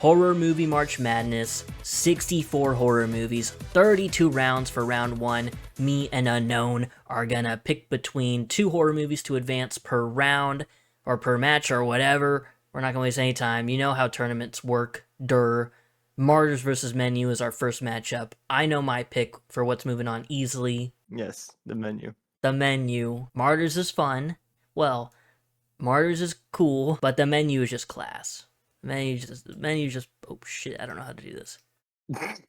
Horror Movie March Madness, 64 horror movies, 32 rounds for round 1. Me and Unknown are gonna pick between 2 horror movies to advance per round, or per match, or whatever. We're not gonna waste any time. You know how tournaments work. Martyrs vs. Menu is our first matchup. I know my pick for what's moving on easily. Yes, the menu. The Menu. Martyrs is fun. Well, Martyrs is cool, but the Menu is just class. Menu just, oh shit, I don't know how to do this.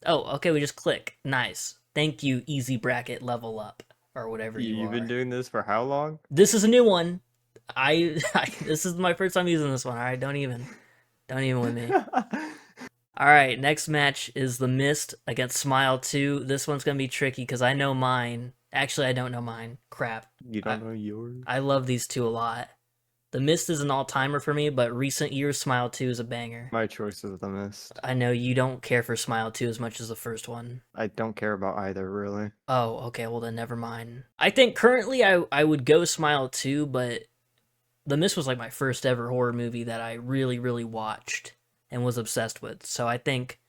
Oh, okay, we just click. Nice. Thank you, easy bracket level up, or whatever You've been doing this for how long? This is a new one. This is my first time using this one. All right, don't even with me. All right, next match is The Mist against Smile 2. This one's gonna be tricky because I know mine. Actually, I don't know mine. Crap. You don't know yours? I love these two a lot. The Mist is an all-timer for me, but recent years, Smile 2 is a banger. My choice is The Mist. I know you don't care for Smile 2 as much as the first one. I don't care about either, really. Oh, okay, well then never mind. I think currently I would go Smile 2, but The Mist was like my first ever horror movie that I really, really watched and was obsessed with. So I think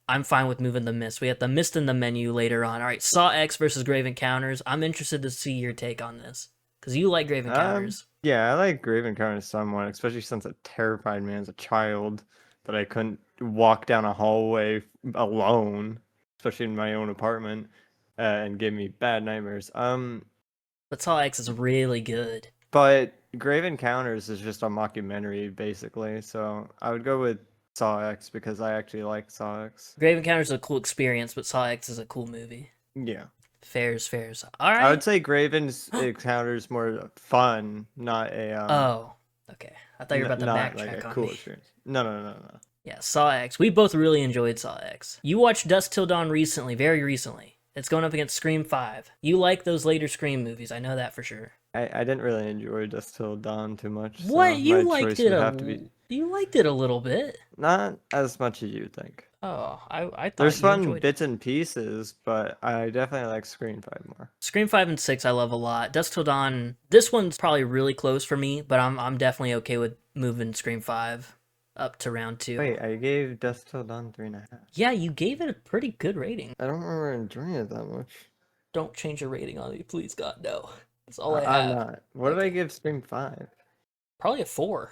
I'm fine with moving The Mist. We have The Mist in the Menu later on. All right, Saw X versus Grave Encounters. I'm interested to see your take on this, because you like Grave Encounters. Yeah, I like Grave Encounters somewhat, especially since it terrified me as a child that I couldn't walk down a hallway alone, especially in my own apartment, and gave me bad nightmares. But Saw X is really good. But Grave Encounters is just a mockumentary, basically, so I would go with Saw X because I actually like Saw X. Grave Encounters is a cool experience, but Saw X is a cool movie. Yeah. Fairs. All right. I would say Graven's Encounters more fun, not a oh, okay. I thought you were about to not backtrack like a on cool me. experience. No. Yeah, Saw X. We both really enjoyed Saw X. You watched Dusk Till Dawn recently, very recently. It's going up against Scream 5. You like those later Scream movies, I know that for sure. I didn't really enjoy Dusk Till Dawn too much. What? So You my liked choice it would have to be You liked it a little bit. not as much as you think. Oh, I thought There's you fun enjoyed bits and pieces, but I definitely like Scream 5 more. Scream 5 and 6 I love a lot. Dusk Till Dawn, this one's probably really close for me, but I'm definitely okay with moving Scream 5 up to round 2. Wait, I gave Dusk Till Dawn 3.5. Yeah, you gave it a pretty good rating. I don't remember enjoying it that much. Don't change your rating on me, please, God, no. That's all I have. I'm not. What did I give Scream 5? Probably a 4.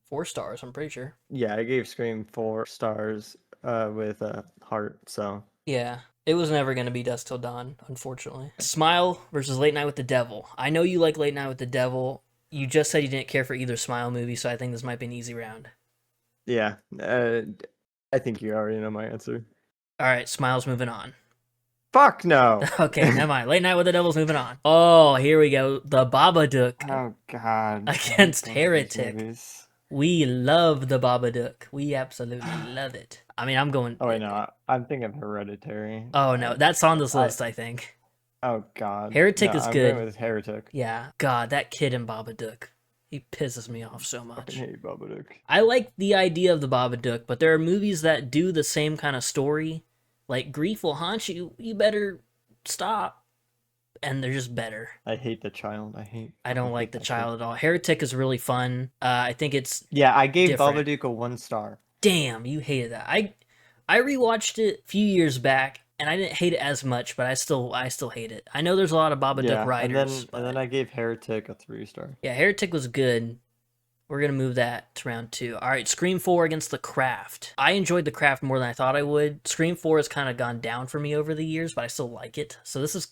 4 stars, I'm pretty sure. Yeah, I gave Scream 4 stars with a heart, so. Yeah, it was never going to be Dusk Till Dawn, unfortunately. Smile versus Late Night with the Devil. I know you like Late Night with the Devil. You just said you didn't care for either Smile movie, so I think this might be an easy round. Yeah, I think you already know my answer. All right, Smile's moving on. Fuck no! Okay, never mind. Late Night with the Devil's moving on. Oh, here we go. The Babadook. Oh, God. Against Heretic. We love the Babadook. We absolutely love it. I mean, I'm going... Oh, wait, no. I'm thinking of Hereditary. Oh, no. That's on this list, I think. Oh, God. Heretic is good. I'm going with Heretic. Yeah. God, that kid in Babadook. He pisses me off so much. I hate Babadook. I like the idea of the Babadook, but there are movies that do the same kind of story. Like, Grief Will Haunt You. You better stop. And they're just better. I hate the child. I don't like the child at all. Heretic is really fun. I think it's I gave different. Babadook a 1 star. Damn, you hated that. I rewatched it a few years back, and I didn't hate it as much, but I still hate it. I know there's a lot of Babadook writers. And then I gave Heretic a 3 star. Yeah, Heretic was good. We're going to move that to round 2. All right, Scream 4 against The Craft. I enjoyed The Craft more than I thought I would. Scream 4 has kind of gone down for me over the years, but I still like it. So this is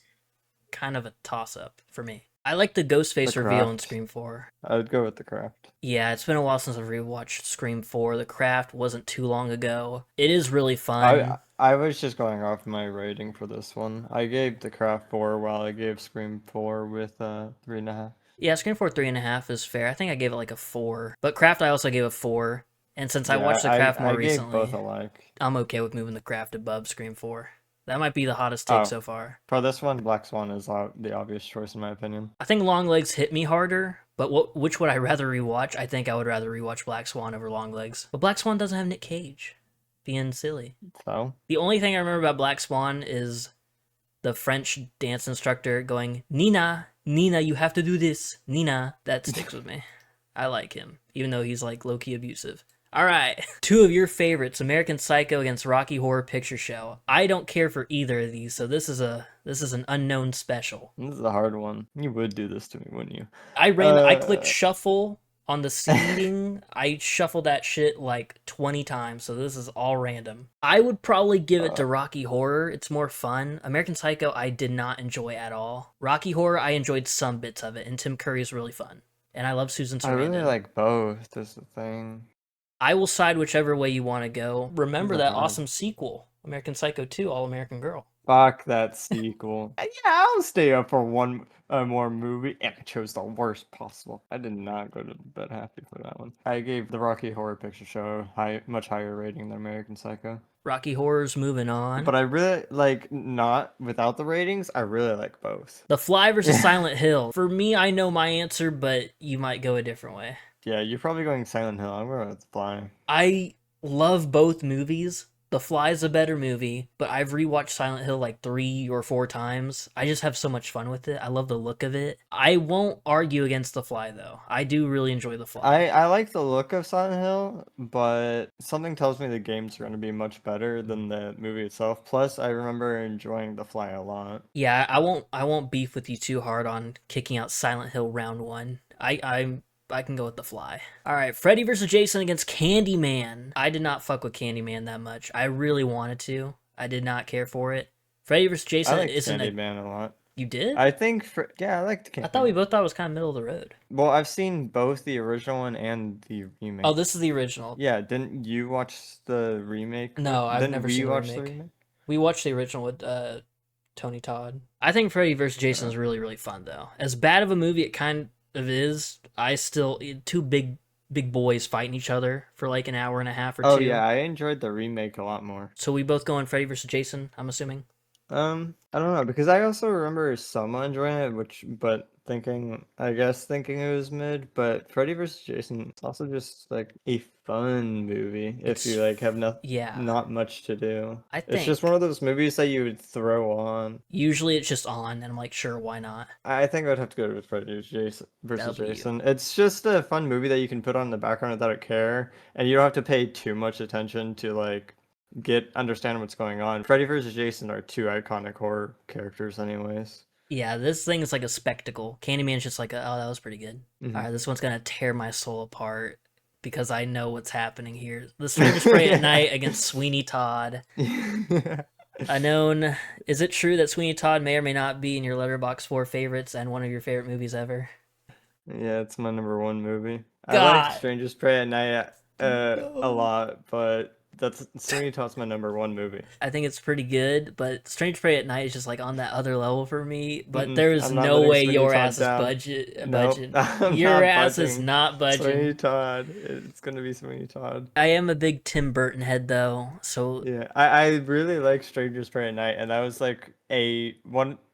kind of a toss-up for me. I like the Ghostface reveal in Scream 4. I would go with The Craft. Yeah, it's been a while since I've rewatched Scream 4. The Craft wasn't too long ago. It is really fun. I was just going off my rating for this one. I gave The Craft 4 while I gave Scream 4 with 3.5. Yeah, Scream 4 3.5 is fair. I think I gave it like a 4. But Craft I also gave a 4. And since I watched The Craft more recently, both alike. I'm okay with moving The Craft above Scream 4. That might be the hottest take so far. For this one, Black Swan is the obvious choice in my opinion. I think Longlegs hit me harder, but which would I rather rewatch? I think I would rather rewatch Black Swan over Longlegs. But Black Swan doesn't have Nick Cage. Being silly. So? The only thing I remember about Black Swan is the French dance instructor going, Nina, you have to do this. Nina. That sticks with me. I like him, even though he's like low-key abusive. All right, two of your favorites, American Psycho against Rocky Horror Picture Show. I don't care for either of these, so this is an unknown special. This is a hard one. You would do this to me, wouldn't you? I clicked shuffle on the seating. I shuffled that shit like 20 times, so this is all random. I would probably give it to Rocky Horror. It's more fun. American Psycho, I did not enjoy at all. Rocky Horror, I enjoyed some bits of it, and Tim Curry is really fun. And I love Susan I Sarandon. really like both, is the thing. I will side whichever way you want to go. Remember that Uh-huh. awesome sequel, American Psycho 2, All American Girl. Fuck that sequel. Yeah, I'll stay up for one more movie. And I chose the worst possible. I did not go to bed happy for that one. I gave the Rocky Horror Picture Show much higher rating than American Psycho. Rocky Horror's moving on. But I really like, not without the ratings, I really like both. The Fly versus Silent Hill. For me, I know my answer, but you might go a different way. Yeah, you're probably going Silent Hill. I'm going with The Fly. I love both movies. The Fly's a better movie, but I've rewatched Silent Hill like 3 or 4 times. I just have so much fun with it. I love the look of it. I won't argue against The Fly, though. I do really enjoy The Fly. I like the look of Silent Hill, but something tells me the games are going to be much better than the movie itself. Plus, I remember enjoying The Fly a lot. Yeah, I won't beef with you too hard on kicking out Silent Hill round 1. I can go with The Fly. All right, Freddy vs. Jason against Candyman. I did not fuck with Candyman that much. I really wanted to. I did not care for it. Freddy vs. Jason I liked isn't Candyman a lot. You did? I think, yeah, I liked Candyman. I thought we both thought it was kind of middle of the road. Well, I've seen both the original one and the remake. Oh, this is the original. Yeah, didn't you watch the remake? No, I've never seen the remake. We watched the original with Tony Todd. I think Freddy vs. Jason is really, really fun, though. As bad of a movie it kind of is, I still... Two big boys fighting each other for like an hour and a half or 2. Oh, yeah, I enjoyed the remake a lot more. So we both go on Freddy vs. Jason, I'm assuming? I don't know, because I also remember somewhat enjoying it, but thinking it was mid, but Freddy vs. Jason is also just like a fun movie if you like have not much to do. It's just one of those movies that you would throw on. Usually it's just on, and I'm like, sure, why not? I think I would have to go with Freddy vs. Jason. It's just a fun movie that you can put on in the background without care, and you don't have to pay too much attention to like understand what's going on. Freddy vs. Jason are 2 iconic horror characters anyways. Yeah, this thing is like a spectacle. Candyman's just like, oh, that was pretty good. Mm-hmm. All right, this one's gonna tear my soul apart because I know what's happening here. The Strangers Prey at Night against Sweeney Todd. Unknown, is it true that Sweeney Todd may or may not be in your Letterboxd 4 favorites and one of your favorite movies ever? Yeah, it's my number 1 movie. God. I like Strangers Prey at Night a lot, but Sweeney Todd's my number 1 movie. I think it's pretty good, but Strange Prey at Night is just like on that other level for me. But there is no way your ass is budging. Your ass is not budging. Sweeney Todd. It's gonna be Sweeney Todd. I am a big Tim Burton head though, so yeah, I really like Strangers Prey at Night, and that was like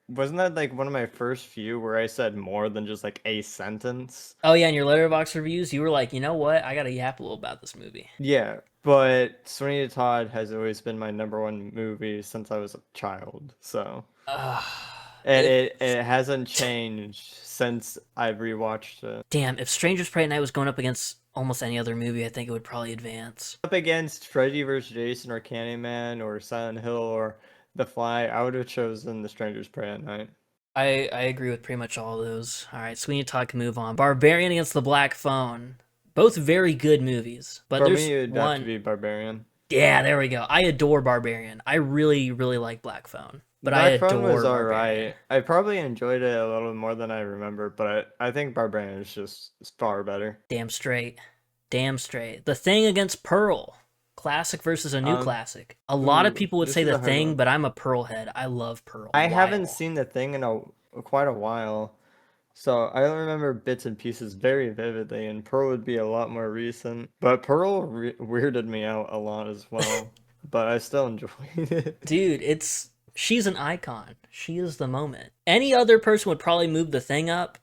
wasn't that like one of my first few where I said more than just like a sentence? Oh yeah, in your Letterboxd reviews, you were like, you know what? I gotta yap a little about this movie. Yeah, but Sweeney Todd has always been my number 1 movie since I was a child. So, and it hasn't changed since I've rewatched it. Damn, if Strangers Prey at Night was going up against almost any other movie, I think it would probably advance. Up against Freddy vs. Jason or Candyman or Silent Hill or The Fly, I would have chosen The Strangers Prey at Night. I agree with pretty much all of those. All right, Sweeney Todd can move on. Barbarian against The Black Phone. Both very good movies, but For me, it would have to be Barbarian. Yeah, there we go. I adore Barbarian. I really, really like Black Phone, but Black I adore Phone was Barbarian. alright. I probably enjoyed it a little more than I remember, but I think Barbarian is just far better. Damn straight. Damn straight. The Thing against Pearl. Classic versus a new classic. A lot of people would say The Thing, but I'm a Pearl head. I love Pearl. I haven't seen The Thing in quite a while, so I remember bits and pieces very vividly, and Pearl would be a lot more recent. But Pearl weirded me out a lot as well, but I still enjoyed it. Dude, she's an icon. She is the moment. Any other person would probably move The Thing up.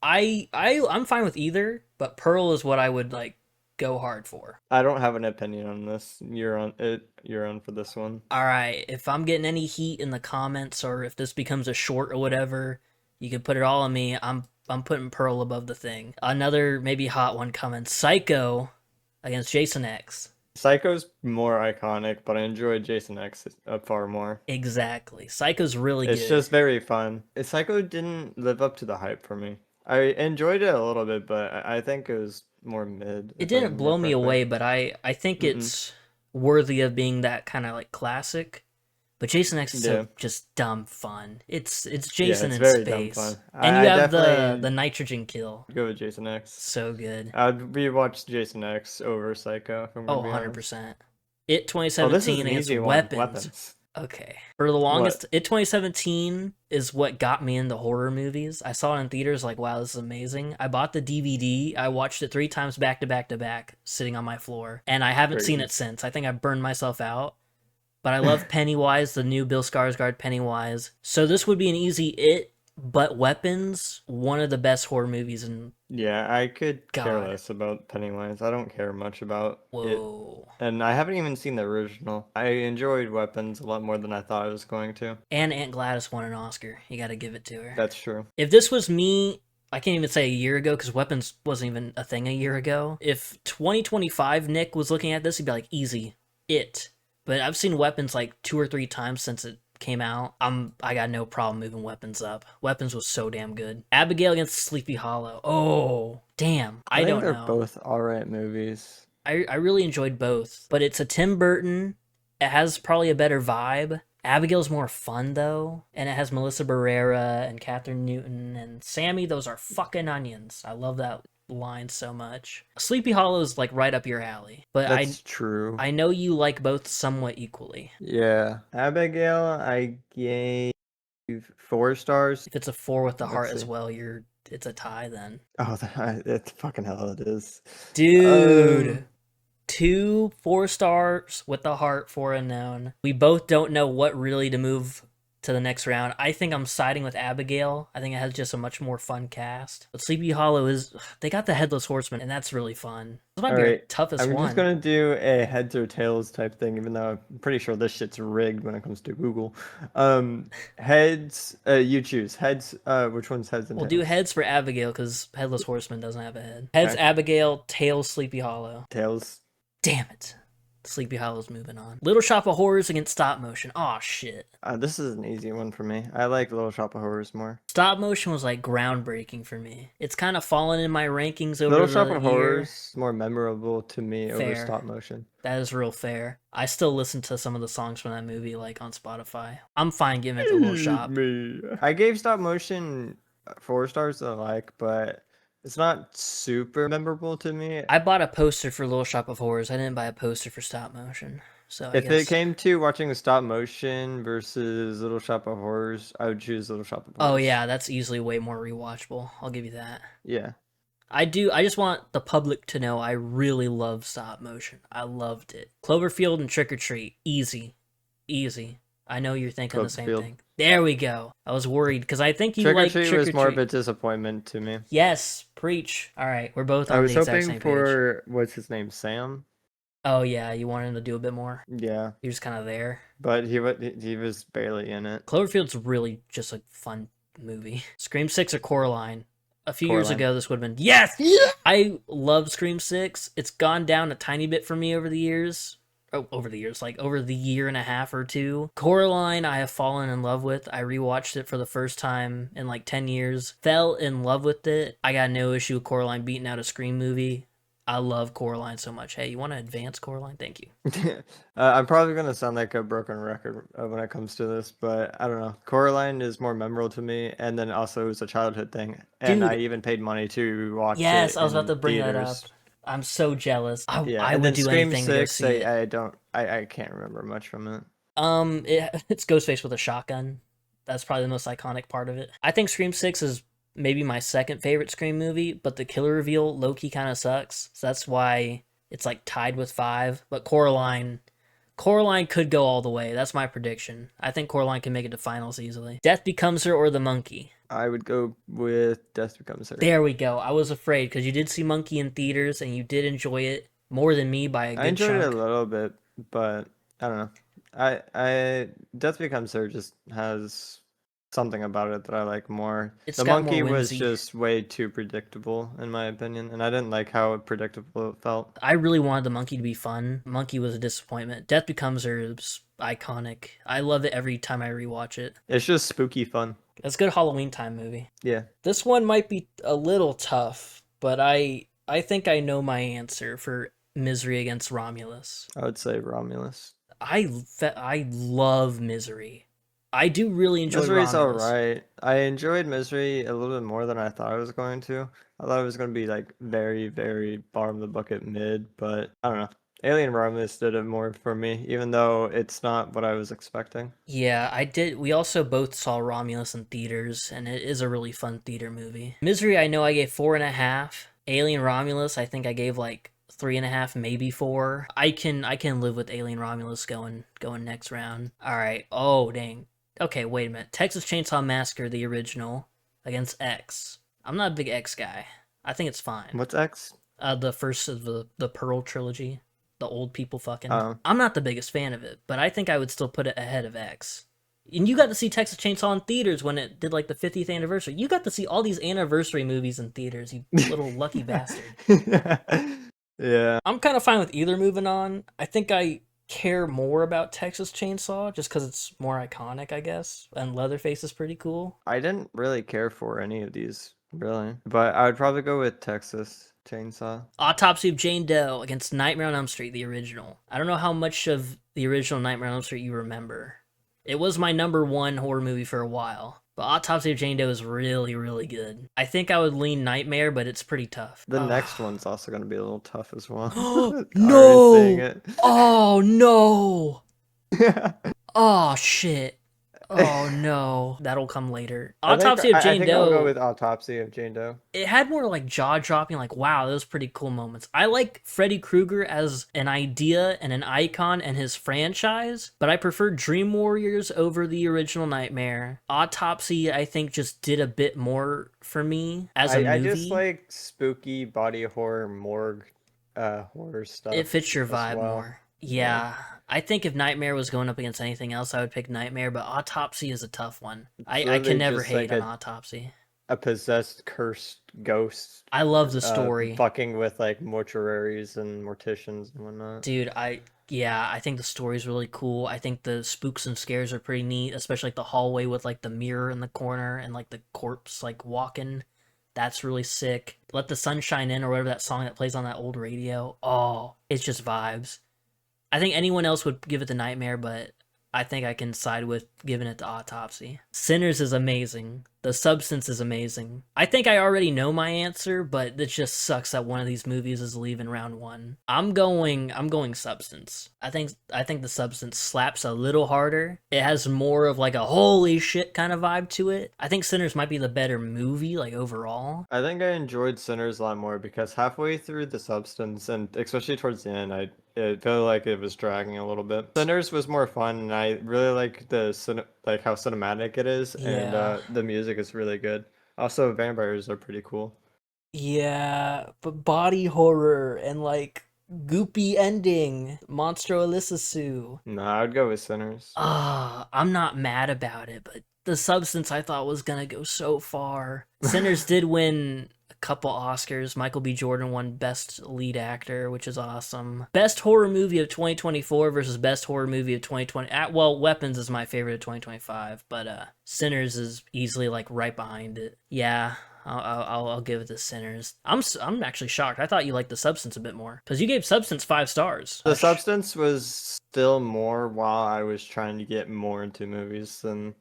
I'm fine with either, but Pearl is what I would like go hard for. I don't have an opinion on this. You're on for this one. All right, if I'm getting any heat in the comments or if this becomes a short or whatever, you can put it all on me. I'm putting Pearl above The Thing. Another maybe hot one coming. Psycho against Jason X. Psycho's more iconic, but I enjoyed Jason X far more. Exactly. Psycho's really It's good. just very fun. Psycho didn't live up to the hype for me. I enjoyed it a little bit, but I think it was more mid, It if I didn't remember blow me correctly. away, but I think Mm-mm. it's worthy of being that kind of like classic. But Jason X is Yeah. so just dumb fun. It's Yeah, Jason it's in very dumb space. fun. And I you have the definitely nitrogen kill. go with Jason X. So good. I'd rewatch Jason X over Psycho, if I'm Oh, gonna be honest. 100%. It Oh, this is 2017 an against easy one. Weapons. Weapons. Okay. For the What? longest, It 2017 is what got me into horror movies. I saw it in theaters, like, wow, this is amazing. I bought the DVD. I watched it 3 times back to back to back, sitting on my floor. And I haven't seen Crazy. it since. I think I burned myself out. But I love Pennywise, the new Bill Skarsgård Pennywise. So this would be an easy it, but Weapons, one of the best horror movies in Yeah, I could care God. less about Pennywise. I don't care much about it. Whoa. And I haven't even seen the original. I enjoyed Weapons a lot more than I thought I was going to. And Aunt Gladys won an Oscar. You gotta give it to her. That's true. If this was me, I can't even say a year ago because Weapons wasn't even a thing a year ago. If 2025 Nick was looking at this, he'd be like, easy, it. But I've seen Weapons like 2 or 3 times since it came out. I got no problem moving Weapons up. Weapons was so damn good. Abigail against Sleepy Hollow. Oh, damn. I I think don't they're know. both alright movies. I really enjoyed both, but it's a Tim Burton. It has probably a better vibe. Abigail's more fun though, and it has Melissa Barrera and Catherine Newton and Sammy. Those are fucking onions. I love that line so much. Sleepy Hollow is like right up your alley, but That's true. I know you like both somewhat equally. Yeah. Abigail, I gave 4 stars. If it's a 4 with the heart Let's as see. well, it's a tie then. Oh, it's fucking hell it is. Dude. 2 4 stars with the heart for unknown. We both don't know what really to move to the next round. I think I'm siding with Abigail. I think it has just a much more fun cast. But Sleepy Hollow they got the Headless Horseman, and that's really fun. This might be our Alright, toughest I'm one. just gonna do a heads or tails type thing, even though I'm pretty sure this shit's rigged when it comes to Google. Heads, you choose. Heads, which one's heads and We'll tails? do heads for Abigail because Headless Horseman doesn't have a head. Heads Okay. Abigail, tails Sleepy Hollow. Tails. Damn it. Sleepy Hollow's moving on. Little Shop of Horrors against stop motion. Aw, shit. This is an easy one for me. I like Little Shop of Horrors more. Stop motion was like groundbreaking for me. It's kind of fallen in my rankings over Little the Shop of year. Horrors is more memorable to me over Fair. stop motion. That is real fair. I still listen to some of the songs from that movie like on Spotify. I'm fine giving it to Little Shop. Me. I gave stop motion 4 stars that I like, but it's not super memorable to me. I bought a poster for Little Shop of Horrors. I didn't buy a poster for stop motion. So I If guess it came to watching the stop motion versus Little Shop of Horrors, I would choose Little Shop of Horrors. Oh yeah, that's easily way more rewatchable. I'll give you that. Yeah. I just want the public to know I really love stop motion. I loved it. Cloverfield and Trick or Treat. Easy. Easy. I know you're thinking the same Cloverfield. thing. There we go. I was worried because I think you Trick or like Treat Trick was or more of Treat. a disappointment to me. Yes, preach. All right, we're both on I the was exact hoping same page. for what's his name, Sam. Oh yeah, you wanted him to do a bit more. Yeah, He was kind of there. but he was barely in it. Cloverfield's really just a fun movie. Scream 6 or Coraline. A few years Coraline. ago, this would have been yes. I love Scream 6. It's gone down a tiny bit for me over the years. Over the years, like over the year and a half or two. Coraline, I have fallen in love with. I rewatched it for the first time in like 10 years. Fell in love with it. I got no issue with Coraline beating out a Scream movie. I love Coraline so much. Hey, you want to advance Coraline? Thank you. I'm probably gonna sound like a broken record when it comes to this, but I don't know. Coraline is more memorable to me, and then also it's a childhood thing, and Dude. I even paid money to watch Yes, it I was about in to bring that up. theaters. I'm so jealous. Yeah, I and would then do Scream anything to go 6, see it. I can't remember much from it. It's Ghostface with a shotgun. That's probably the most iconic part of it. I think Scream 6 is maybe my second favorite Scream movie, but the killer reveal low-key kind of sucks. So that's why it's like tied with 5. But Coraline could go all the way. That's my prediction. I think Coraline can make it to finals easily. Death Becomes Her or The Monkey? I would go with Death Becomes Her. There we go. I was afraid because you did see Monkey in theaters and you did enjoy it more than me by a good I enjoyed it chunk. a little bit, but I don't know. I Death Becomes Her just has something about it that I like more. It's The got more monkey was whimsy. just way too predictable, in my opinion, and I didn't like how predictable it felt. I really wanted the monkey to be fun. Monkey was a disappointment. Death Becomes Her is iconic. I love it every time I rewatch it. It's just spooky fun. It's a good Halloween time movie. Yeah. This one might be a little tough, but I think I know my answer for Misery against Romulus. I would say Romulus. I love Misery. I do really enjoy Misery's Romulus. alright. I enjoyed Misery a little bit more than I thought I was going to. I thought it was going to be like very, very bottom of the bucket mid, but I don't know. Alien Romulus did it more for me, even though it's not what I was expecting. Yeah, I did. We also both saw Romulus in theaters, and it is a really fun theater movie. Misery, I know I gave 4.5. Alien Romulus, I think I gave like 3.5, maybe 4. I can live with Alien Romulus going next round. All right. Oh dang. Okay, wait a minute. Texas Chainsaw Massacre, the original, against X. I'm not a big X guy. I think it's fine. What's X? The first of the Pearl trilogy, the old people fucking. Oh. I'm not the biggest fan of it, but I think I would still put it ahead of X. And you got to see Texas Chainsaw in theaters when it did like the 50th anniversary. You got to see all these anniversary movies in theaters, you little lucky bastard. Yeah. I'm kind of fine with either moving on. I think I care more about Texas Chainsaw just because it's more iconic, I guess. And Leatherface is pretty cool. I didn't really care for any of these, really. But I would probably go with Texas Chainsaw. Autopsy of Jane Doe against Nightmare on Elm Street, the original. I don't know how much of the original Nightmare on Elm Street you remember. It was my #1 horror movie for a while. But Autopsy of Jane Doe is really, really good. I think I would lean Nightmare, but it's pretty tough. The next one's also going to be a little tough as well. No! Already seeing it. Oh, no! Oh, shit. Oh, no. That'll come later. Autopsy of Jane I think Doe. I'll go with Autopsy of Jane Doe. It had more like jaw-dropping, like, wow, those pretty cool moments. I like Freddy Krueger as an idea and an icon and his franchise, but I prefer Dream Warriors over the original Nightmare. Autopsy, I think, just did a bit more for me as a movie. I just like spooky body horror, morgue horror stuff. It fits your vibe well. more. Yeah. I think if Nightmare was going up against anything else, I would pick Nightmare, but Autopsy is a tough one. I can never hate on Autopsy. A possessed, cursed ghost. I love the story. Fucking with like mortuaries and morticians and whatnot. Dude, I think the story's really cool. I think the spooks and scares are pretty neat, especially like the hallway with like the mirror in the corner and like the corpse like walking. That's really sick. Let the Sun Shine In or whatever that song that plays on that old radio. Oh, it's just vibes. I think anyone else would give it the Nightmare, but I think I can side with giving it to Autopsy. Sinners is amazing. The Substance is amazing. I think I already know my answer, but it just sucks that one of these movies is leaving round 1. I'm going Substance. I think The Substance slaps a little harder. It has more of like a holy shit kind of vibe to it. I think Sinners might be the better movie, like overall. I think I enjoyed Sinners a lot more because halfway through The Substance, and especially towards the end, it felt like it was dragging a little bit. Sinners was more fun, and I really like how cinematic it is, and the music is really good. Also, vampires are pretty cool. Yeah, but body horror and like goopy ending, Monstro Elissasu. No, I would go with Sinners. I'm not mad about it, but The Substance I thought was gonna go so far. Sinners did win a couple Oscars. Michael B. Jordan won Best Lead Actor, which is awesome. Best Horror Movie of 2024 versus Best Horror Movie of 2020. Well, Weapons is my favorite of 2025, but Sinners is easily like right behind it. Yeah. I'll give it to Sinners. I'm actually shocked. I thought you liked The Substance a bit more because you gave Substance 5 stars. The Substance was still more while I was trying to get more into movies than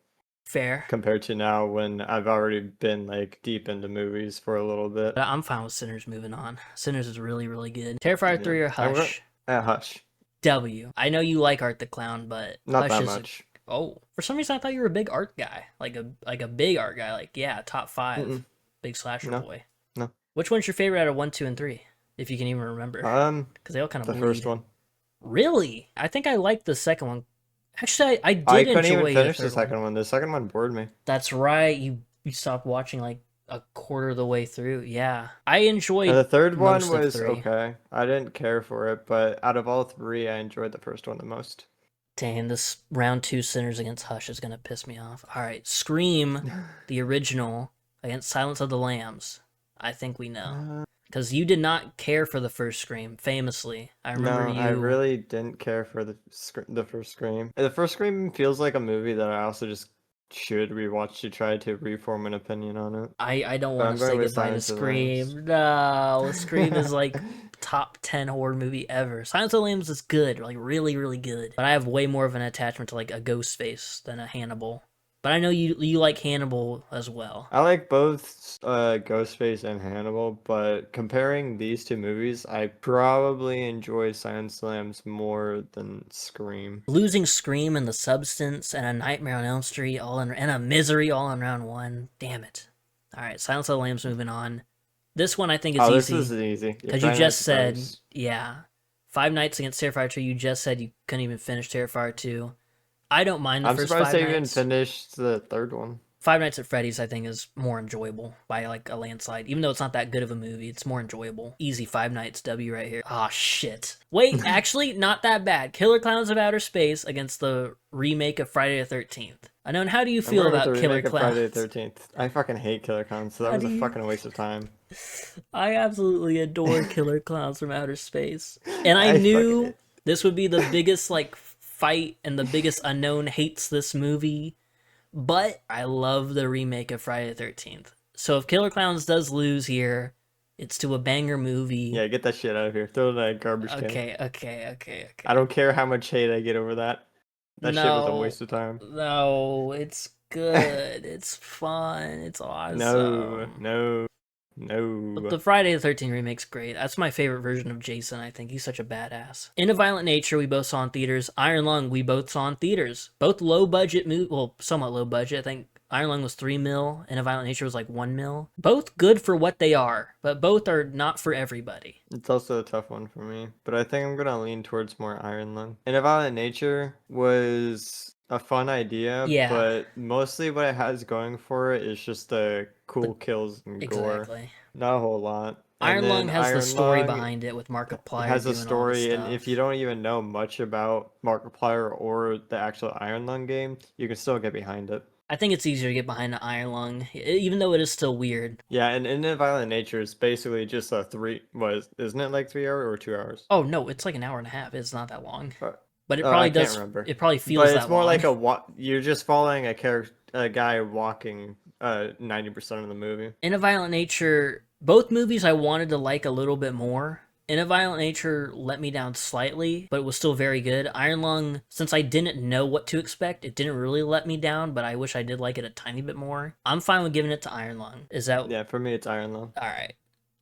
fair compared to now when I've already been like deep into movies for a little bit. But I'm fine with Sinners moving on. Sinners is really, really good. Terrifier 3 or Hush? Hush. W. I know you like Art the Clown, but not Hush that much. Oh, for some reason I thought you were a big art guy, like a big art guy. Like top 5. Mm-mm. Big slasher boy. No. Which one's your favorite out of 1, 2, and 3? If you can even remember. Because they all kind of the first one. Really? I think I liked the second one. Actually, I did I couldn't enjoy even finish the third second one. The second one bored me. That's right. You stopped watching like a quarter of the way through. Yeah. I enjoyed the third one was 3. okay. I didn't care for it, but out of all 3, I enjoyed the first one the most. Dang, this round 2 Sinners against Hush is gonna piss me off. All right, Scream, the original, against Silence of the Lambs. I think we know. Because you did not care for the first Scream, famously. I remember No, I really didn't care for the first Scream. The first Scream feels like a movie that I also just should rewatch to try to reform an opinion on it. I don't But want I'm to going say with goodbye to Silence of the Lambs. Scream. No, Scream is like top 10 horror movie ever. Silence of the Lambs is good, like really, really good. But I have way more of an attachment to like a Ghostface than a Hannibal. But I know you like Hannibal as well. I like both Ghostface and Hannibal, but comparing these two movies, I probably enjoy Silence of the Lambs more than Scream. Losing Scream and The Substance and A Nightmare on Elm Street and a Misery all in round 1. Damn it. All right, Silence of the Lambs moving on. This one I think is Oh, easy. this is easy. Because you just said, yeah, Five Nights against Terrifier 2, you just said you couldn't even finish Terrifier 2. I don't mind the first Five Nights. I'm surprised they even finished the third one. Five Nights at Freddy's, I think, is more enjoyable by like a landslide. Even though it's not that good of a movie, it's more enjoyable. Easy Five Nights W right here. Ah, shit. Wait, actually, not that bad. Killer Clowns of Outer Space against the remake of Friday the 13th. Unknown, how do you feel about Killer Clowns? Friday the 13th. I fucking hate Killer Clowns, so that was a fucking waste of time. I absolutely adore Killer Clowns from Outer Space. And I knew this would be the biggest, like, fight, and the biggest unknown hates this movie. But I love the remake of Friday the 13th. So if Killer Clowns does lose here, it's to a banger movie. Yeah, get that shit out of here. Throw it in that garbage can. Okay. I don't care how much hate I get over that. That shit was a waste of time. No, it's good. It's fun. It's awesome. No. But the Friday the 13th remake's great. That's my favorite version of Jason, I think. He's such a badass. In a Violent Nature, we both saw in theaters. Iron Lung, we both saw in theaters. Both low-budget movies. Well, somewhat low-budget. I think Iron Lung was 3 mil. In a Violent Nature was like 1 mil. Both good for what they are, but both are not for everybody. It's also a tough one for me, but I think I'm going to lean towards more Iron Lung. In a Violent Nature was a fun idea, but mostly what it has going for it is just the cool kills and gore. Not a whole lot. Iron Lung has the story behind it with Markiplier. It has a story, and if you don't even know much about Markiplier or the actual Iron Lung game, you can still get behind it. I think it's easier to get behind the Iron Lung, even though it is still weird. Yeah, and in a Violent Nature, it's basically just a isn't it like 3 hours or 2 hours? Oh no, it's like an hour and a half. It's not that long. But it probably does. Can't remember. It probably feels. But it's more like you're just following a guy walking 90% of the movie. In a Violent Nature, both movies I wanted to like a little bit more. In a Violent Nature let me down slightly, but it was still very good. Iron Lung, since I didn't know what to expect, it didn't really let me down, but I wish I did like it a tiny bit more. I'm fine with giving it to Iron Lung. Is that? Yeah, for me it's Iron Lung. All right.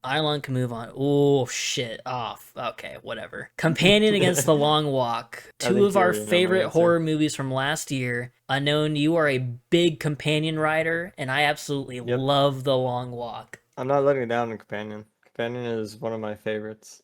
Iron Lung can move on. Oh, shit. Off. Okay, whatever. Companion against the Long Walk. Two of our favorite horror movies from last year. Unknown, you are a big Companion rider, and I absolutely love The Long Walk. I'm not letting down on Companion. Companion is one of my favorites.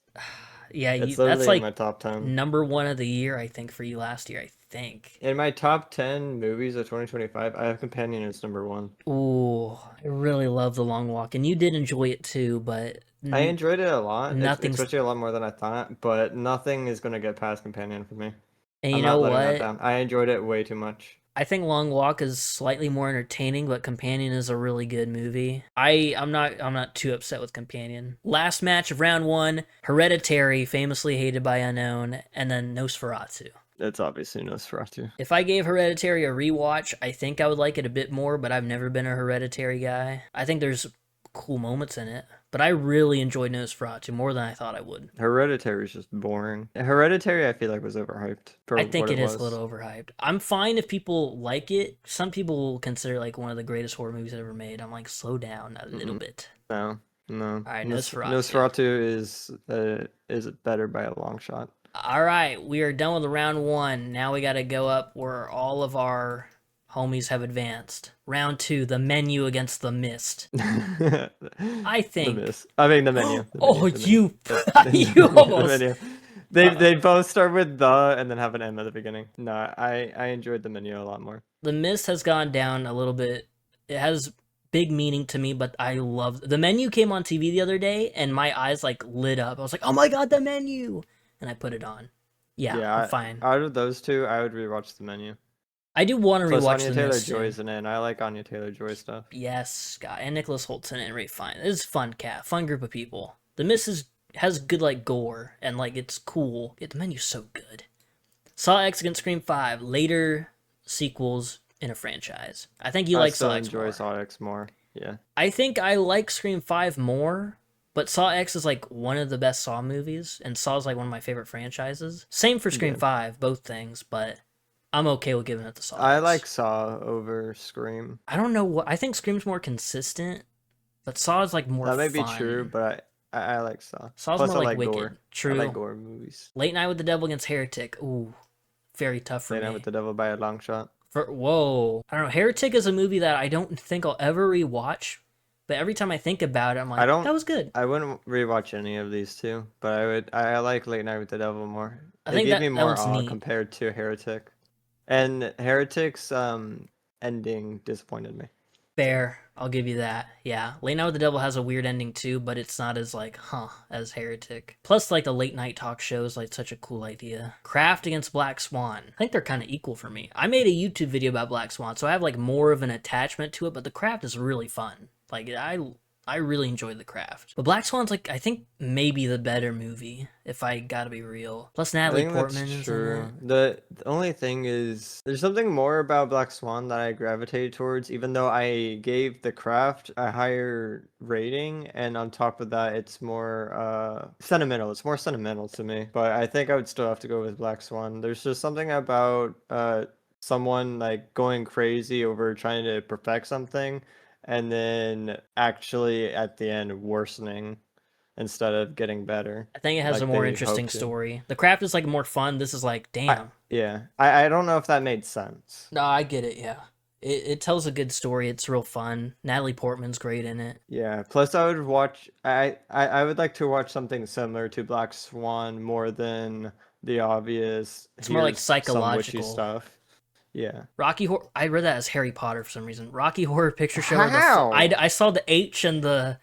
Yeah, that's like my top 10. Number 1 of the year, I think, for you last year, I think. In my top 10 movies of 2025, I have Companion as number 1. Ooh, I really love The Long Walk, and you did enjoy it too, but... I enjoyed it a lot, especially a lot more than I thought, but nothing is going to get past Companion for me. And you know what? I enjoyed it way too much. I think Long Walk is slightly more entertaining, but Companion is a really good movie. I'm not too upset with Companion. Last match of round 1, Hereditary, famously hated by Unknown, and then Nosferatu. It's obviously Nosferatu. If I gave Hereditary a rewatch, I think I would like it a bit more, but I've never been a Hereditary guy. I think there's cool moments in it, but I really enjoyed Nosferatu more than I thought I would. Hereditary is just boring. Hereditary, I feel like, was overhyped. I think it is a little overhyped. I'm fine if people like it. Some people will consider like one of the greatest horror movies ever made. I'm like, slow down a little bit. No. All right, Nosferatu is better by a long shot. All right, we are done with round 1. Now we got to go up where all of our homies have advanced. Round 2, The Menu against The Mist. I think. The Mist. I mean, The Menu. You almost. The Menu. They both start with the and then have an M at the beginning. No, I enjoyed The Menu a lot more. The Mist has gone down a little bit. It has big meaning to me, but I love The Menu. Came on TV the other day, and my eyes like lit up. I was like, "Oh my god, The Menu!" And I put it on. Yeah, Yeah, I'm fine. out of those two, I would rewatch The Menu. I do want to Plus, rewatch Anya The Mist soon. Taylor-Joy's in it, and I like Anya Taylor-Joy stuff. Yes, Scott and Nicholas Holt's in it. Right, fine. It's fun, cat, fun group of people. The Mist has good like gore and like it's cool. Yeah, the menu's so good. Saw X against Scream 5, later sequels in a franchise. I think you I like still Saw X enjoy more. Saw X more. Yeah. I think I like Scream 5 more, but Saw X is like one of the best Saw movies, and Saw is like one of my favorite franchises. Same for Scream Yeah. 5, both things, but I'm okay with giving it to Saw I X. like Saw over Scream. I don't know what I think Scream's more consistent, but Saw is like more That may be fun. true, but I like Saw. Saw's Plus, more I like like Wicked. gore. True. I like gore movies. Late Night with the Devil against Heretic. Ooh, very tough for Late me. Night with the Devil by a long shot. Whoa. I don't know. Heretic is a movie that I don't think I'll ever rewatch, but every time I think about it, I'm like, that was good. I wouldn't rewatch any of these two, but I would. I like Late Night with the Devil more. I It think gave me that more one's awe neat. compared to Heretic, and Heretic's ending disappointed me. Fair. I'll give you that. Yeah. Late Night with the Devil has a weird ending too, but it's not as like, as Heretic. Plus, like the late night talk shows, like such a cool idea. Craft against Black Swan. I think they're kind of equal for me. I made a YouTube video about Black Swan, so I have like more of an attachment to it, but the Craft is really fun. Like I really enjoyed The Craft. But Black Swan's like, I think maybe the better movie, if I gotta be real. Plus Natalie Portman is in it. The only thing is, there's something more about Black Swan that I gravitated towards, even though I gave The Craft a higher rating, and on top of that, it's more sentimental. It's more sentimental to me, but I think I would still have to go with Black Swan. There's just something about someone like going crazy over trying to perfect something, and then actually at the end worsening instead of getting better. I think it has like a more they interesting hoped to. story. The Craft is like more fun. This is like, damn. I don't know if that made sense. No, I get it, yeah. It tells a good story. It's real fun. Natalie Portman's great in it. Yeah. Plus, I would watch. I would like to watch something similar to Black Swan more than the obvious. It's more like "Here's some witchy psychological. stuff. Yeah. Rocky Horror. I read that as Harry Potter for some reason. Rocky Horror Picture Show. How? I saw the H and the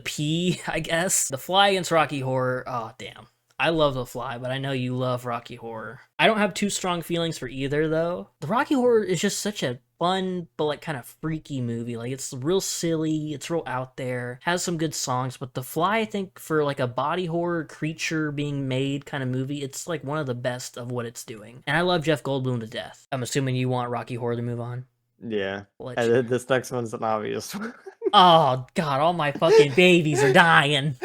P, I guess. The Fly against Rocky Horror. Oh, damn. I love The Fly, but I know you love Rocky Horror. I don't have too strong feelings for either, though. The Rocky Horror is just such a fun, but like kind of freaky movie. Like it's real silly, it's real out there, has some good songs, but The Fly, I think for like a body horror creature being made kind of movie, it's like one of the best of what it's doing. And I love Jeff Goldblum to death. I'm assuming you want Rocky Horror to move on. Yeah. And this next one's an obvious one. Oh, God, all my fucking babies are dying.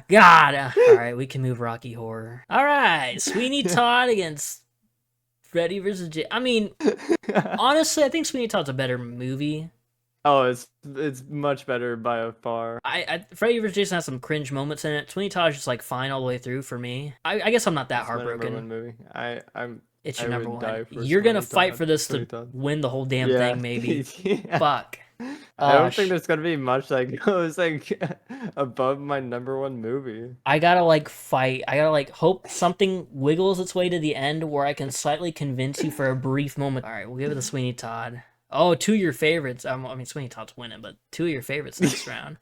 God. All right, we can move Rocky Horror. All right, Sweeney Todd against Freddy vs. I mean, honestly, I think Sweeney Todd's a better movie. Oh, it's much better by far. Freddy vs. Jason has some cringe moments in it. Sweeney Todd's just like fine all the way through for me. I guess I'm not that heartbroken. My number one movie. It's your I number would one. die for You're gonna Sweeney fight Todd. for this Sweeney to Todd. win the whole damn thing, maybe. Yeah. Fuck. I don't think there's gonna be much that goes like above my number one movie. I gotta like fight. I gotta like hope something wiggles its way to the end where I can slightly convince you for a brief moment. All right, we'll give it to Sweeney Todd. Oh, two of your favorites. I mean, Sweeney Todd's winning, but two of your favorites this round.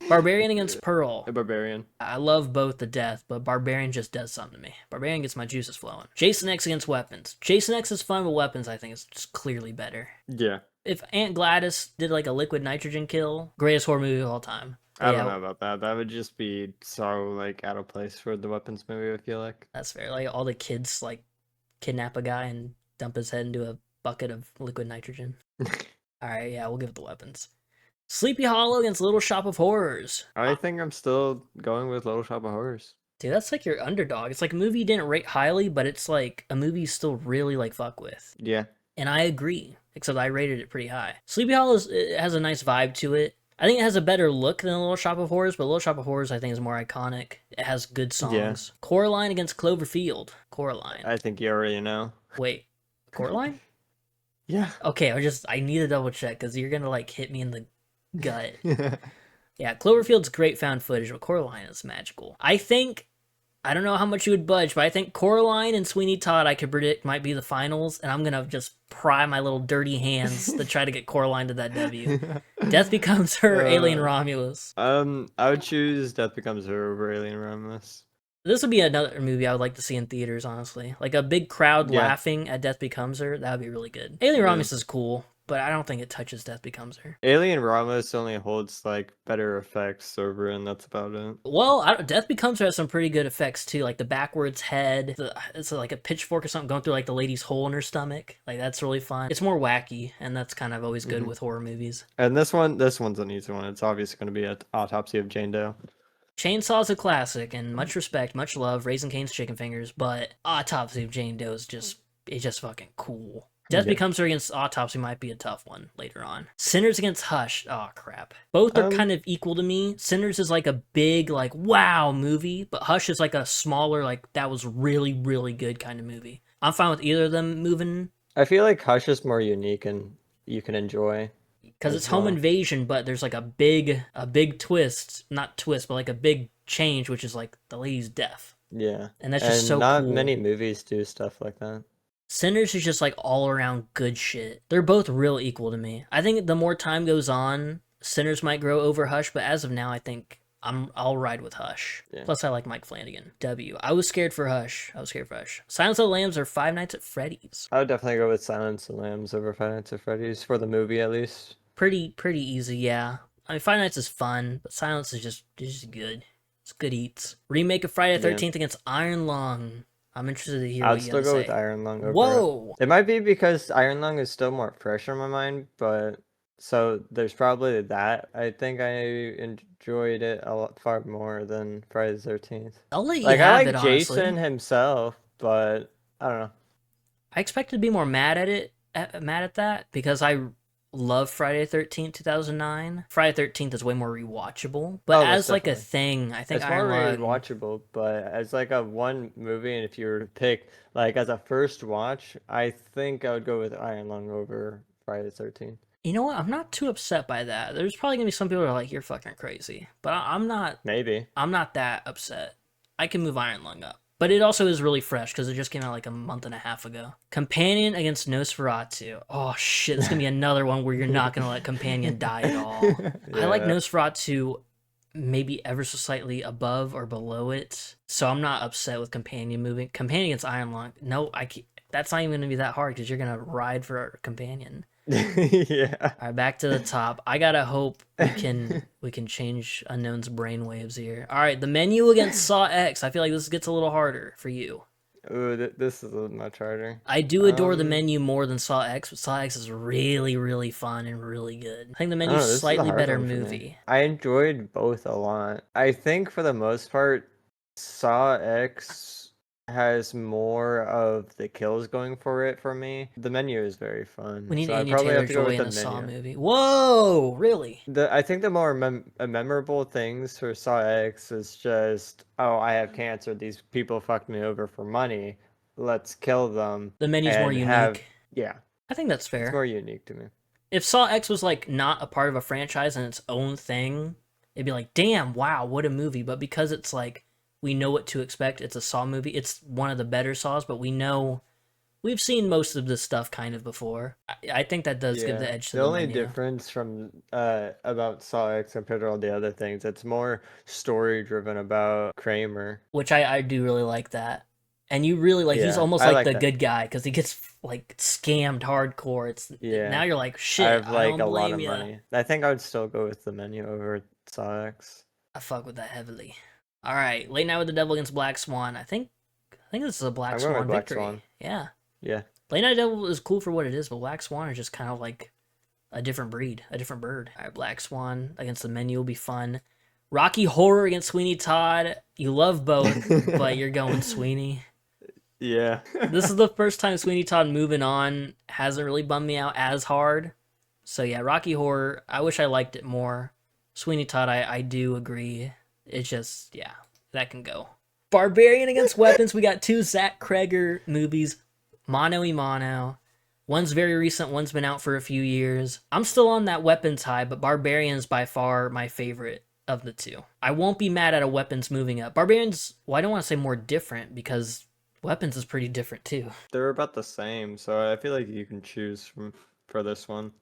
Barbarian against Pearl. A Barbarian. I love both to death, but Barbarian just does something to me. Barbarian gets my juices flowing. Jason X against Weapons. Jason X is fun, but Weapons I think is just clearly better. Yeah. If Aunt Gladys did like a liquid nitrogen kill, greatest horror movie of all time. I don't know about that. That would just be so like out of place for the Weapons movie, I feel like. That's fair. Like all the kids like kidnap a guy and dump his head into a bucket of liquid nitrogen. All right, yeah, we'll give it the Weapons. Sleepy Hollow against Little Shop of Horrors. I think I'm still going with Little Shop of Horrors. Dude, that's like your underdog. It's like a movie you didn't rate highly, but it's like a movie you still really like fuck with. Yeah. And I agree, except I rated it pretty high. Sleepy Hollow it has a nice vibe to it. I think it has a better look than Little Shop of Horrors, but Little Shop of Horrors I think is more iconic. It has good songs. Yeah. Coraline against Cloverfield. Coraline. I think you already know. Wait, Coraline? Yeah. Okay, I need to double check because you're gonna like hit me in the gut. Yeah, Cloverfield's great found footage, but Coraline is magical. I don't know how much you would budge, but I think Coraline and Sweeney Todd I could predict might be the finals, and I'm gonna just pry my little dirty hands to try to get Coraline to that W. Death Becomes Her, Alien Romulus. I would choose Death Becomes Her over Alien Romulus. This would be another movie I would like to see in theaters, honestly. Like a big crowd Yeah, laughing at Death Becomes Her. That would be really good. Alien yeah. Romulus is cool, but I don't think it touches Death Becomes Her. Alien Romulus only holds like better effects over, and that's about it. Well, Death Becomes Her has some pretty good effects too, like the backwards head. It's like a pitchfork or something going through like the lady's hole in her stomach. Like that's really fun. It's more wacky, and that's kind of always good with horror movies. And this one's an easy one. It's obviously going to be an Autopsy of Jane Doe. Chainsaw's a classic, and much respect, much love, Raising Cane's Chicken Fingers, but Autopsy of Jane Doe is just fucking cool. Death Yeah. Becomes Her against Autopsy might be a tough one later on. Sinners against Hush. Oh, crap. Both are kind of equal to me. Sinners is like a big, like, wow movie, but Hush is like a smaller, like, that was really, really good kind of movie. I'm fine with either of them moving. I feel like Hush is more unique and you can enjoy. Because it's home invasion, but there's like a big twist. Not twist, but like a big change, which is like the lady's death. Yeah. And that's just so not cool. many movies do stuff like that. Sinners is just like all around good shit. They're both real equal to me. I think the more time goes on, Sinners might grow over Hush, but as of now, I think I'll ride with Hush. Yeah. Plus, I like Mike Flanagan. I was scared for Hush. Silence of the Lambs or Five Nights at Freddy's. I would definitely go with Silence of the Lambs over Five Nights at Freddy's for the movie at least. Pretty easy, yeah. I mean, Five Nights is fun, but Silence is just good. It's good eats. Remake of Friday the 13th against Iron Lung. I'm interested to hear what you have to say. I'd still go with Iron Lung over Whoa! It might be because Iron Lung is still more fresh in my mind, but so there's probably that. I think I enjoyed it a lot far more than Friday the 13th. I'll let you Like have I like it, Jason honestly. himself, but I don't know. I expected to be more mad at that because I love Friday the 13th 2009. Friday the 13th is way more rewatchable, but as like a thing, I think it's more Iron Lung rewatchable. But as like a one movie, and if you were to pick like as a first watch, I think I would go with Iron Lung over Friday the 13th. You know what? I'm not too upset by that. There's probably gonna be some people who are like, "You're fucking crazy," but I'm not. Maybe I'm not that upset. I can move Iron Lung up. But it also is really fresh because it just came out like a month and a half ago. Companion against Nosferatu. Oh shit, this is gonna be another one where you're not gonna let Companion die at all. Yeah. I like Nosferatu maybe ever so slightly above or below it, so I'm not upset with Companion moving. Companion against Iron Lung. No, I can't, that's not even gonna be that hard because you're gonna ride for Companion. Yeah. All right, back to the top. I gotta hope we can change Unknown's brainwaves here. All right, The Menu against Saw X. I feel like this gets a little harder for you. Ooh, this is much harder. I do adore The Menu more than Saw X, but Saw X is really, really fun and really good. I think The Menu is a slightly better movie. I enjoyed both a lot. I think for the most part, Saw X has more of the kills going for it for me. The Menu is very fun. We need Anya Taylor-Joy in a Saw movie. Whoa, really? I think the more memorable things for Saw X is just, oh, I have cancer. These people fucked me over for money. Let's kill them. The Menu's more unique. Yeah. I think that's fair. It's more unique to me. If Saw X was like not a part of a franchise and its own thing, it'd be like, damn, wow, what a movie. But because it's like, we know what to expect. It's a Saw movie. It's one of the better Saws, but we've seen most of this stuff kind of before. I think that does give the edge to The only Menu. difference from about Saw X compared to all the other things, it's more story driven about Kramer, which I do really like that. And you really like he's almost like the good guy because he gets like scammed hardcore. Now you're like shit. I have like a lot of money. I think I would still go with The Menu over Saw X. I fuck with that heavily. All right, Late Night with the Devil against Black Swan. I think this is a Black Swan victory. Yeah. Yeah. Late Night Devil is cool for what it is, but Black Swan is just kind of like a different breed, a different bird. All right, Black Swan against The Menu will be fun. Rocky Horror against Sweeney Todd. You love both, but you're going Sweeney. Yeah. This is the first time Sweeney Todd moving on hasn't really bummed me out as hard. So yeah, Rocky Horror, I wish I liked it more. Sweeney Todd, I do agree. It's just, yeah, that can go. Barbarian against Weapons. We got two Zach Kreger movies, mano y mano. One's very recent, one's been out for a few years. I'm still on that Weapons high, but Barbarian's by far my favorite of the two. I won't be mad at a Weapons moving up. Barbarian's, well, I don't want to say more different because Weapons is pretty different too. They're about the same, so I feel like you can choose for this one.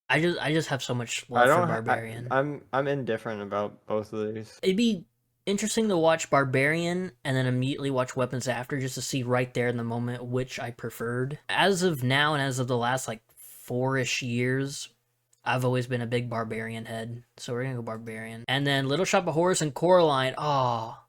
I just have so much love for Barbarian. I'm indifferent about both of these. It'd be interesting to watch Barbarian and then immediately watch Weapons after, just to see right there in the moment which I preferred. As of now and as of the last like 4-ish years, I've always been a big Barbarian head, so we're gonna go Barbarian. And then Little Shop of Horrors and Coraline. Oh,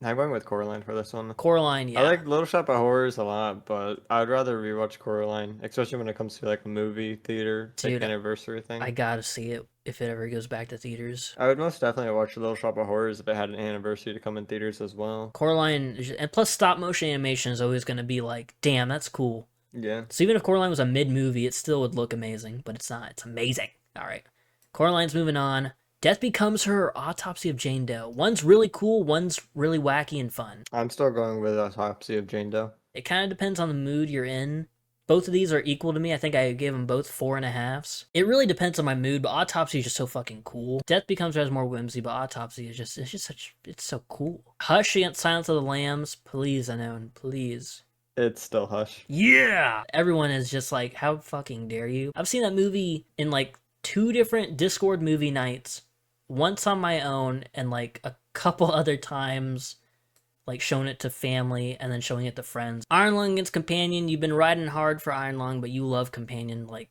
I'm going with Coraline for this one. Coraline, yeah. I like Little Shop of Horrors a lot, but I'd rather rewatch Coraline, especially when it comes to like a movie theater like Dude, anniversary thing. I gotta see it if it ever goes back to theaters. I would most definitely watch Little Shop of Horrors if it had an anniversary to come in theaters as well. Coraline, and plus stop motion animation is always gonna be like, damn, that's cool. Yeah. So even if Coraline was a mid-movie, it still would look amazing, but it's not. It's amazing. All right. Coraline's moving on. Death Becomes Her, Autopsy of Jane Doe. One's really cool, one's really wacky and fun. I'm still going with Autopsy of Jane Doe. It kind of depends on the mood you're in. Both of these are equal to me. I think I gave them both 4.5s. It really depends on my mood, but Autopsy is just so fucking cool. Death Becomes Her has more whimsy, but Autopsy is just, it's so cool. Hush against Silence of the Lambs. Please, Unknown, please. It's still Hush. Yeah! Everyone is just like, how fucking dare you? I've seen that movie in like 2 different Discord movie nights. Once on my own, and like a couple other times, like showing it to family and then showing it to friends. Iron Lung against Companion. You've been riding hard for Iron Lung, but you love Companion like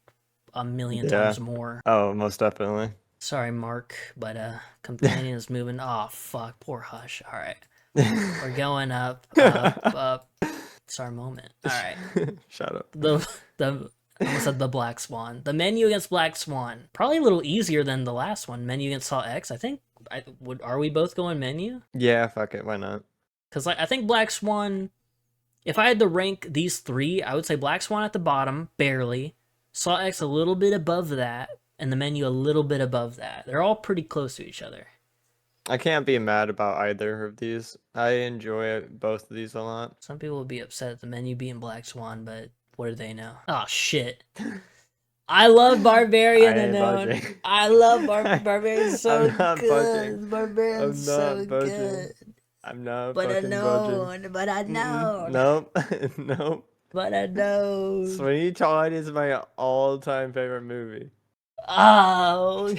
a million times more. Oh, most definitely. Sorry, Mark, but Companion is moving. Oh, fuck. Poor Hush. All right. We're going up, up. It's our moment. All right. Shut up. I almost said the Black Swan. The Menu against Black Swan. Probably a little easier than the last one. Menu against Saw X. I think. Are we both going Menu? Yeah, fuck it. Why not? Because I think Black Swan. If I had to rank these 3, I would say Black Swan at the bottom, barely. Saw X a little bit above that, and The Menu a little bit above that. They're all pretty close to each other. I can't be mad about either of these. I enjoy both of these a lot. Some people will be upset at The Menu being Black Swan, but what do they know? Oh, shit. I love Barbarian. I love Barbarian so good. Barbarian's so good. I'm not but fucking budging. But I know. Nope. Nope. But I know. Sweeney Todd is my all-time favorite movie. Oh.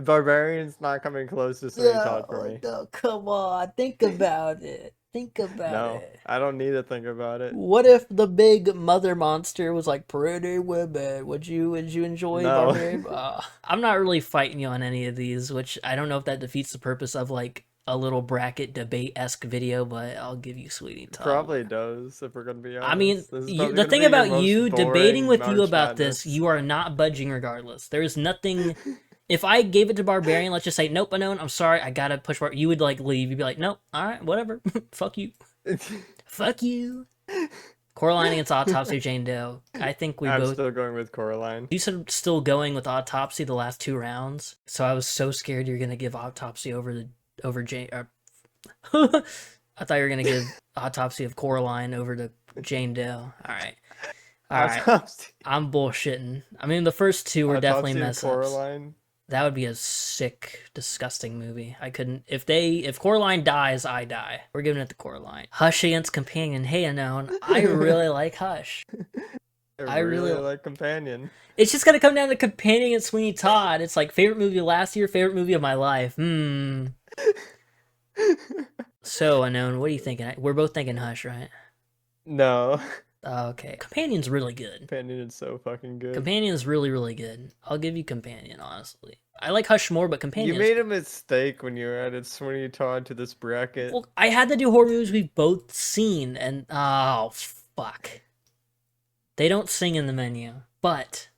Barbarian's not coming close to Sweeney Todd for me. No, come on. Think about it. Think about it. No, I don't need to think about it. What if the big mother monster was like Pretty Women? Would you enjoy No. Barbarian? I'm not really fighting you on any of these, which I don't know if that defeats the purpose of like a little bracket debate-esque video, but I'll give you Sweeney Todd. Probably does, if we're gonna be honest. I mean, the thing about you debating with you about this, you are not budging regardless. There's nothing. If I gave it to Barbarian, let's just say, nope, Unknown, I'm sorry, I gotta push Barbarian. You would like leave. You'd be like, nope, all right, whatever. Fuck you. Fuck you. Coraline against Autopsy of Jane Doe. I think I'm still going with Coraline. You said still going with Autopsy the last 2 rounds, so I was so scared you're gonna give Autopsy over Jane. I thought you were gonna give Autopsy of Coraline over to Jane Doe. All right. I'm bullshitting. I mean, the first 2 were definitely mess ups. Coraline. That would be a sick, disgusting movie. I couldn't. If Coraline dies, I die. We're giving it to Coraline. Hush against Companion. Hey, Unknown. I really like Hush. I really like Companion. It's just gonna come down to Companion and Sweeney Todd. It's like favorite movie of last year, favorite movie of my life. So, Unknown, what are you thinking? We're both thinking Hush, right? No. Okay. Companion's really good. Companion is so fucking good. Companion's really, really good. I'll give you Companion, honestly. I like Hush more, but Companion. You made a mistake when you added Sweeney Todd to this bracket. Well, I had to do horror movies we've both seen, and oh fuck. They don't sing in The Menu, but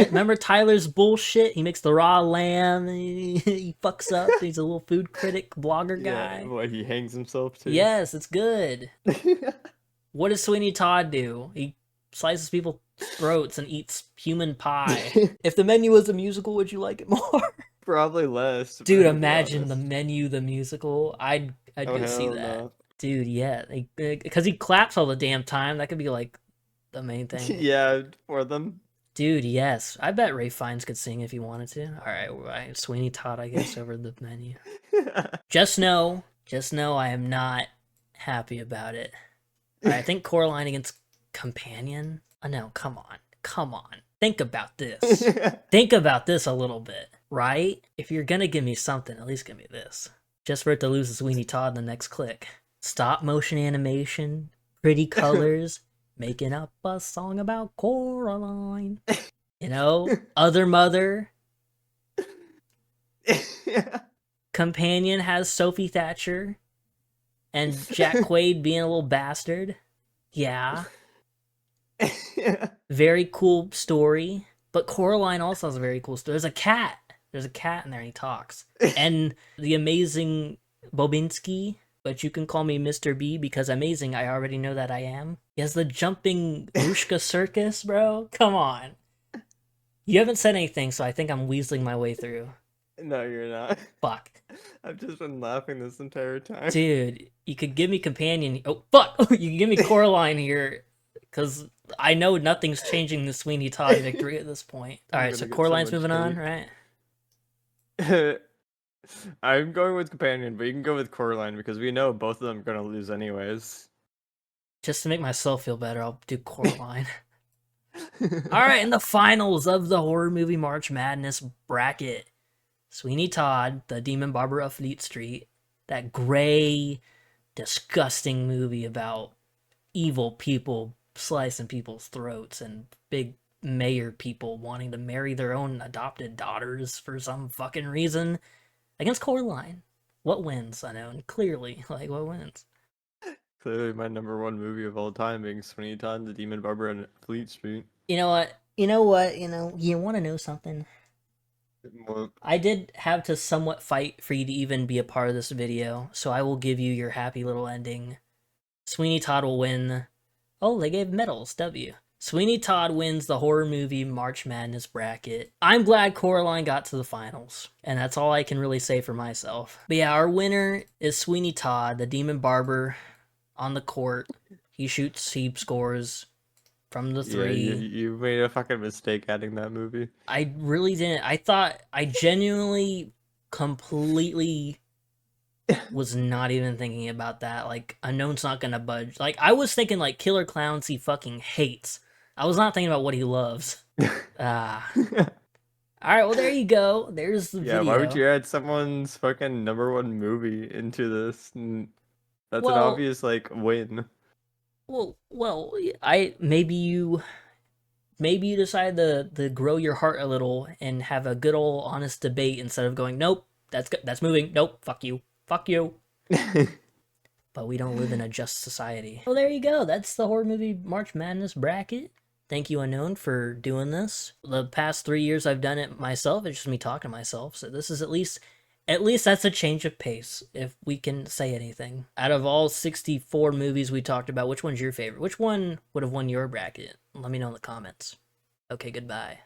remember Tyler's bullshit? He makes the raw lamb. He fucks up. He's a little food critic, blogger guy. Yeah, what, he hangs himself too? Yes, it's good. What does Sweeney Todd do? He slices people's throats and eats human pie. If The Menu was a musical, would you like it more? Probably less. Dude, imagine The Menu, the musical. I'd go see that. No. Dude, yeah. Because he claps all the damn time. That could be like the main thing. Yeah, for them. Dude, yes. I bet Ray Fiennes could sing if he wanted to. Alright, Sweeney Todd, I guess, over The Menu. Just know I am not happy about it. I think Coraline against Companion? Oh, no, come on. think about this. Think about this a little bit, right? If you're gonna give me something, at least give me this. Just for it to lose to Sweeney Todd in the next click. Stop motion animation, pretty colors, making up a song about Coraline. You know, Other Mother. Companion has Sophie Thatcher. And Jack Quaid being a little bastard. Yeah. Very cool story. But Coraline also has a very cool story. There's a cat. There's a cat in there and he talks. And the amazing Bobinski, but you can call me Mr. B because amazing, I already know that I am. He has the jumping Mushka circus, bro. Come on. You haven't said anything, so I think I'm weaseling my way through. No, you're not. Fuck. I've just been laughing this entire time. Dude, you could give me Companion. Oh, fuck! You can give me Coraline here, because I know nothing's changing the Sweeney Todd victory at this point. Alright, so Coraline's moving on, right? I'm going with Companion, but you can go with Coraline because we know both of them are going to lose anyways. Just to make myself feel better, I'll do Coraline. Alright, in the finals of the Horror Movie March Madness bracket, Sweeney Todd, the Demon Barber of Fleet Street, that gray, disgusting movie about evil people slicing people's throats and big mayor people wanting to marry their own adopted daughters for some fucking reason, against Coraline. What wins, Unknown? Clearly, like, what wins? Clearly my #1 movie of all time being Sweeney Todd, the Demon Barber on Fleet Street. You know what? You want to know something? What? I did have to somewhat fight for you to even be a part of this video, so I will give you your happy little ending. Sweeney Todd will win. Oh, they gave medals, W. Sweeney Todd wins the Horror Movie March Madness bracket. I'm glad Coraline got to the finals, and that's all I can really say for myself. But yeah, our winner is Sweeney Todd, the Demon Barber on the court. He shoots, he scores from the 3. Yeah, you made a fucking mistake adding that movie. I really didn't. I genuinely, completely was not even thinking about that. Like, Unknown's not gonna budge. Like, I was thinking, like, Killer Clowns he fucking hates. I was not thinking about what he loves. Alright, well, there you go. There's the video. Yeah, why would you add someone's fucking #1 movie into this? That's an obvious, like, win. Well, maybe you decide to grow your heart a little and have a good old honest debate instead of going, nope, that's moving, nope, fuck you. But we don't live in a just society. Well, there you go. That's the Horror Movie March Madness bracket. Thank you, Unknown, for doing this. The past 3 years I've done it myself. It's just me talking to myself. So this is at least that's a change of pace, if we can say anything. Out of all 64 movies we talked about, which one's your favorite? Which one would have won your bracket? Let me know in the comments. Okay, goodbye.